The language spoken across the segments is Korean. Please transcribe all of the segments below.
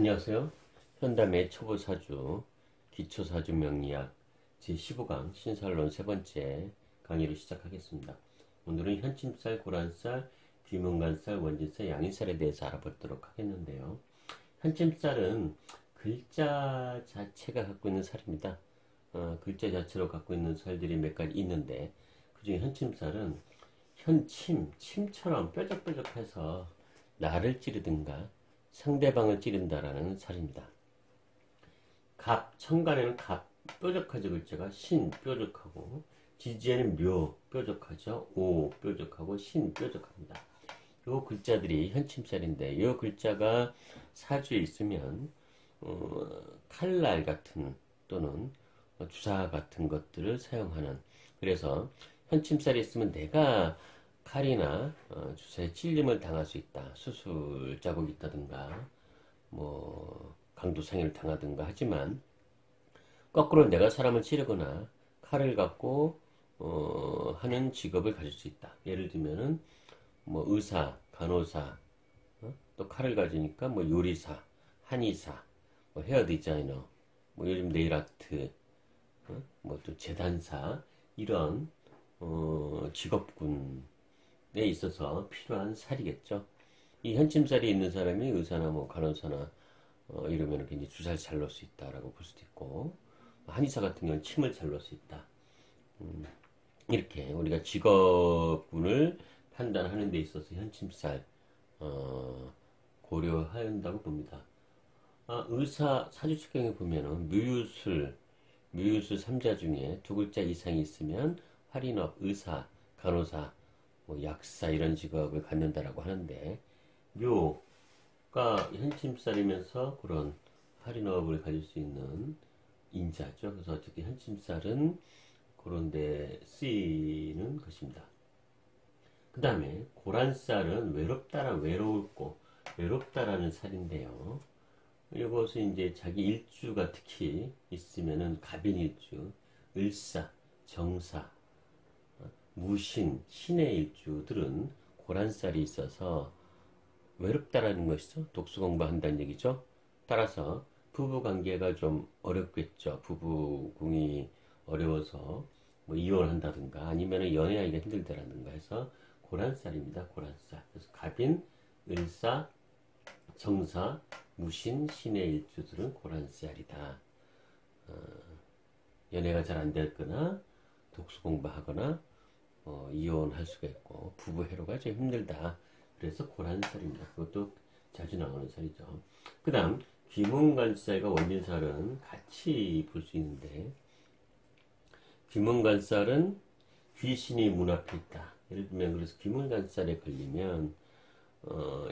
안녕하세요. 현담의 초보사주, 기초사주 명리학 제15강 신살론 세 번째 강의를 시작하겠습니다. 오늘은 현침살, 고란살, 귀문간살, 원진살, 양인살에 대해서 알아보도록 하겠는데요. 현침살은 글자 자체가 갖고 있는 살입니다. 글자 자체로 갖고 있는 살들이 몇 가지 있는데 그 중에 현침살은 침처럼 뾰족뾰족해서 나를 찌르든가 상대방을 찌른다라는 살입니다. 천간에는 갑, 뾰족하죠. 글자가 신, 뾰족하고, 지지에는 묘, 뾰족하죠. 오, 뾰족하고, 신, 뾰족합니다. 요 글자들이 현침살인데, 요 글자가 사주에 있으면 칼날 같은 또는 주사 같은 것들을 사용하는, 그래서 현침살이 있으면 내가 칼이나 주사에 찔림을 당할 수 있다. 수술 자국이 있다든가 강도상해를 당하든가 하지만 거꾸로 내가 사람을 찌르거나 칼을 갖고 하는 직업을 가질 수 있다. 예를 들면은 의사, 간호사, 또 칼을 가지니까 요리사, 한의사, 헤어 디자이너, 요즘 네일 아트, 또 재단사 이런 직업군 에 있어서 필요한 살이겠죠. 이 현침살이 있는 사람이 의사나 간호사나 이러면 굉장히 주사를 잘 놓을 수 있다라고 볼 수도 있고, 한의사 같은 경우는 침을 잘 놓을 수 있다. 이렇게 우리가 직업군을 판단하는 데 있어서 현침살 고려한다고 봅니다. 의사 사주측경에 보면은 묘유술 3자 중에 두 글자 이상이 있으면 할인업, 의사, 간호사, 약사 이런 직업을 갖는다라고 하는데, 묘가 현침살이면서 그런 할인업을 가질 수 있는 인자죠. 그래서 어쨌든 현침살은 그런 데 쓰이는 것입니다. 그 다음에 고란살은 외롭다라는 살인데요. 이것은 이제 자기 일주가 특히 있으면은 갑인일주, 을사, 정사, 무신, 신의 일주들은 고란살이 있어서 외롭다라는 것이죠. 독수 공부한다는 얘기죠. 따라서 부부관계가 좀 어렵겠죠. 부부궁이 어려워서 이혼한다든가 아니면 연애하기가 힘들다라든가 해서 고란살입니다. 고란살. 그래서 갑인, 을사, 정사, 무신, 신의 일주들은 고란살이다. 연애가 잘 안 됐거나 독수 공부하거나 이혼할 수가 있고 부부 해로가 좀 힘들다. 그래서 고란살입니다. 그것도 자주 나오는 살이죠. 그 다음 귀문간살과 원진살은 같이 볼 수 있는데, 귀문간살은 귀신이 문 앞에 있다. 예를 들면 그래서 귀문간살에 걸리면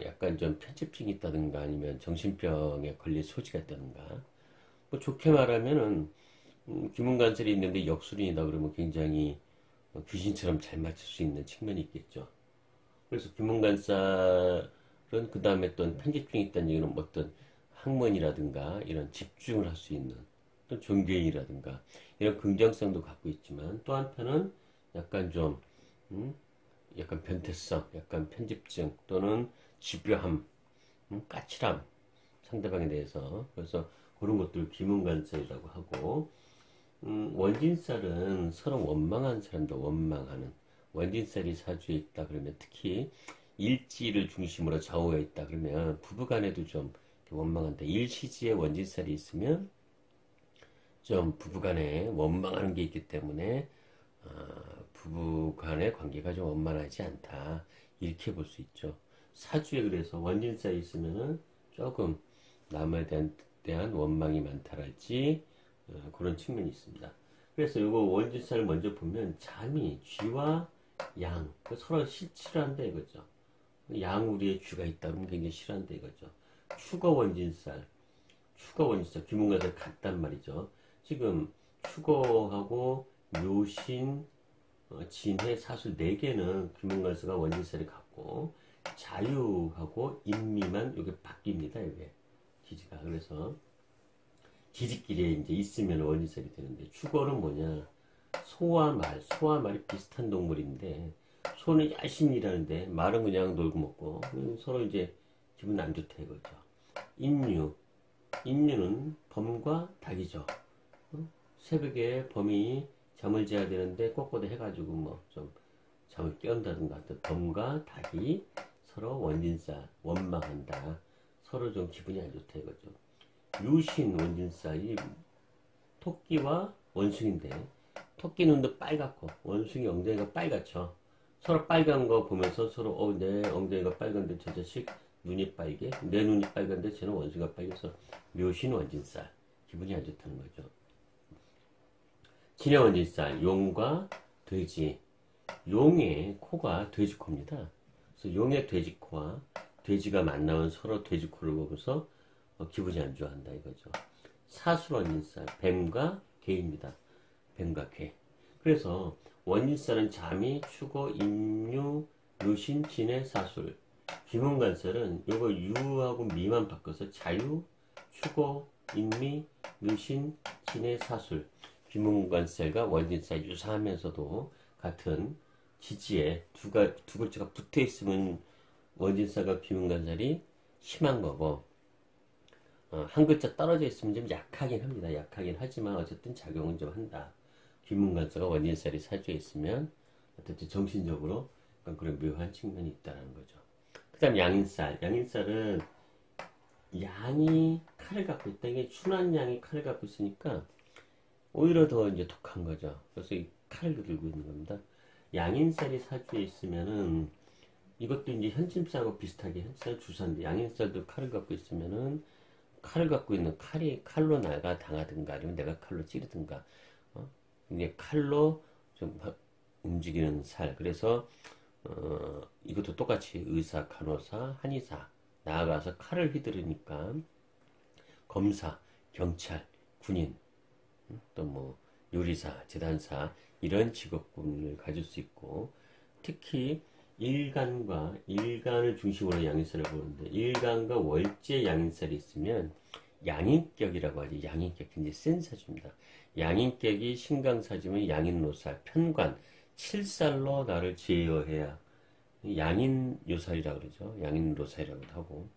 약간 좀 편집증이 있다든가 아니면 정신병에 걸릴 소지가 있다든가, 좋게 말하면은 귀문간살이 있는데 역술인이다 그러면 굉장히 귀신처럼 잘 맞출 수 있는 측면이 있겠죠. 그래서 귀문간살은 그 다음에 또 편집증이 있다는 얘기는 어떤 학問이라든가 이런 집중을 할 수 있는 또 종교인이라든가 이런 긍정성도 갖고 있지만, 또 한편은 약간 좀 약간 변태성, 약간 편집증 또는 집요함, 까칠함, 상대방에 대해서. 그래서 그런 것들을 귀문간살이라고 하고, 원진살은 서로 원망한 사람도 원망하는, 원진살이 사주에 있다 그러면 특히 일지를 중심으로 좌우에 있다 그러면 부부간에도 좀 원망한다. 일시지에 원진살이 있으면 좀 부부간에 원망하는 게 있기 때문에 부부간의 관계가 좀 원만하지 않다, 이렇게 볼 수 있죠. 사주에 그래서 원진살이 있으면은 조금 남에 대한 원망이 많다랄지 그런 측면이 있습니다. 그래서 이거 원진살을 먼저 보면 잠이 쥐와 양 서로 싫어한다 이거죠. 양우리에 쥐가 있다 그러면 굉장히 싫어한다 이거죠. 축어 원진살 귀문간살 같단 말이죠. 지금 축어하고 묘신, 진해, 사술 4개는 귀문간살과 원진살이 같고, 자유하고 인미만 이게 바뀝니다. 이게 기지가. 그래서 기지끼리에 이제 있으면 원진살이 되는데, 축어는 뭐냐? 소와 말이 비슷한 동물인데, 소는 열심히 일하는데 말은 그냥 놀고 먹고 서로 이제 기분 안 좋다 이거죠. 인유, 임유는 범과 닭이죠. 새벽에 범이 잠을 자야 되는데 꼬꼬대 해가지고 뭐 좀 잠을 깨운다든가 범과 닭이 서로 원진살 원망한다. 서로 좀 기분이 안 좋다 이거죠. 유신 원진살이 토끼와 원숭인데 토끼 눈도 빨갛고 원숭이 엉덩이가 빨갛죠. 서로 빨간 거 보면서 서로 내 엉덩이가 빨간데 저 자식 눈이 빨개 내 눈이 빨간데 쟤는 원숭이가 빨개서 묘신 원진살 기분이 안 좋다는 거죠. 진해 원진살 용과 돼지 용의 코가 돼지코입니다. 그래서 용의 돼지코와 돼지가 만나면 서로 돼지코를 보면서 기분이 안 좋아한다 이거죠. 사술 원진살 뱀과 개입니다. 뱀과 개. 그래서 원진살은 잠이, 추고, 임유, 묘신, 진해, 사술. 귀문관살은 요거 유하고 미만 바꿔서 자유, 추고, 임미, 묘신, 진해, 사술. 귀문관살과 원진살 유사하면서도 같은 지지에 두 글자가 붙어 있으면 원진살과 귀문관살이 심한 거고 한 글자 떨어져 있으면 좀 약하긴 합니다. 약하긴 하지만 어쨌든 작용은 좀 한다. 귀문관살과 원진살이 사주에 있으면 어쨌든 정신적으로 그런 묘한 측면이 있다는 거죠. 그 다음 양인살. 양인살은 양이 칼을 갖고 있다. 이게 순한 양이 칼을 갖고 있으니까 오히려 더 이제 독한 거죠. 그래서 이 칼을 들고 있는 겁니다. 양인살이 사주에 있으면은 이것도 이제 현침살하고 비슷하게 현침살 주사인데 양인살도 칼을 갖고 있으면은 칼을 갖고 있는 칼로 나가 당하든가 아니면 내가 칼로 찌르든가 이게 칼로 좀 움직이는 살. 그래서 이것도 똑같이 의사, 간호사, 한의사 나아가서 칼을 휘두르니까 검사, 경찰, 군인 또 뭐 요리사, 재단사 이런 직업군을 가질 수 있고 특히 일간을 중심으로 양인살을 보는데 일간과 월제 양인살이 있으면 양인격이라고 하지. 양인격 굉장히 센 사주입니다. 양인격이 신강사주면 양인노살, 편관, 칠살로 나를 제어해야 양인요살이라고 그러죠. 양인노살이라고도 하고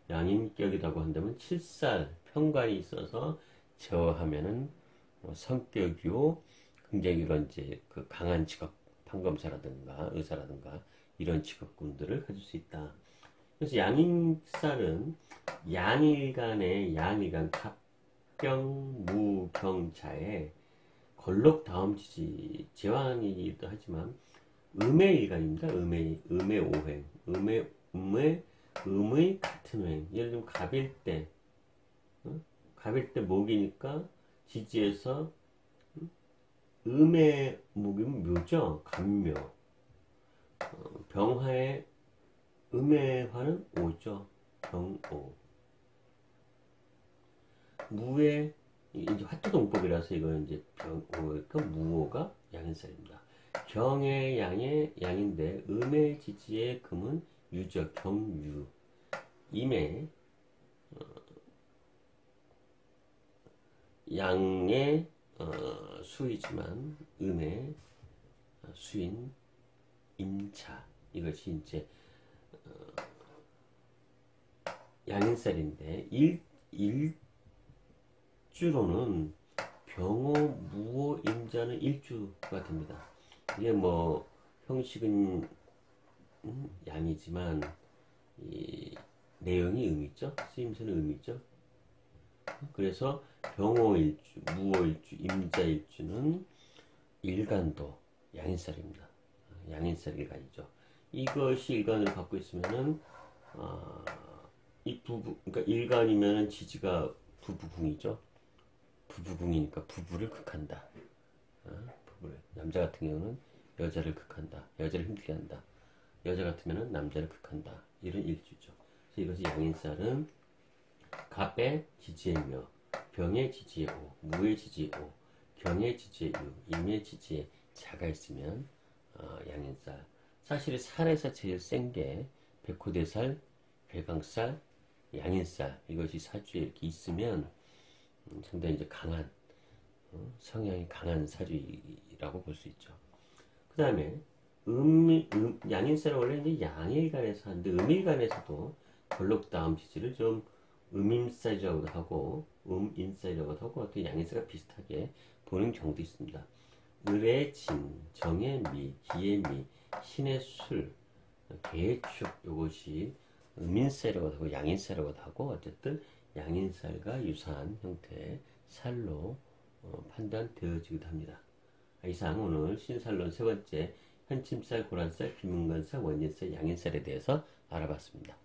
양인격이라고 한다면 칠살, 편관이 있어서 제어하면은 성격이요 굉장히 이런 이제 그 강한 직업 판검사라든가 의사라든가 이런 직업군들을 가질 수 있다. 그래서 양인살은 양일간 갑경 무경자에 걸록 다음 지지 제왕이기도 하지만 음의 일간입니다. 음의 오행 음의 같은 오행. 예를 들면 갑일 때 목이니까 지지에서 음의 목이면 묘죠. 갑묘. 병화의 음의 화는 오죠. 병오. 무의 이제 화토동법이라서 이거는 이제 병오니까 무오가 양인살입니다. 경의 양인데 음의 지지의 금은 유죠. 경유. 임의 양의 수이지만 음의 수인 임차 이것이 이제 양인살인데 일주로는 병호 무호 임자는 일주가 됩니다. 이게 뭐 형식은 양이지만 이 내용이 음이죠. 쓰임새는 음이죠. 그래서 병호일주, 무호일주, 임자일주는 일간도 양인살입니다. 양인살 일간이죠. 이것이 일간을 갖고 있으면은 이 그러니까 일간이면은 지지가 부부궁이죠. 부부궁이니까 부부를 극한다. 부부를 남자 같은 경우는 여자를 극한다. 여자를 힘들게 한다. 여자 같으면은 남자를 극한다. 이런 일주죠. 그래서 이것이 양인살은 갑의 지지의 묘, 병의 지지의 오, 무의 지지의 오, 경의 지지의 유, 임의 지지의 자가 있으면 양인살. 사실 살에서 제일 센 게 백호대살, 괴강살, 양인살 이것이 사주에 이렇게 있으면 상당히 이제 강한 성향이 강한 사주라고 볼 수 있죠. 그 다음에 양인살은 원래 이제 양일간에서 하는데 음일간에서도 걸록 다음 지지를 좀 음인살이라고도 하고 음인살이라고도 하고 어떤 양인살과 비슷하게 보는 경우도 있습니다. 을의 진, 정의 미, 기의 미, 신의 술, 개의 축 요것이 음인살이라고도 하고 양인살이라고도 하고 어쨌든 양인살과 유사한 형태의 살로 판단되어지기도 합니다. 이상 오늘 신살론 세 번째 현침살, 고란살, 비문관살, 원인살, 양인살에 대해서 알아봤습니다.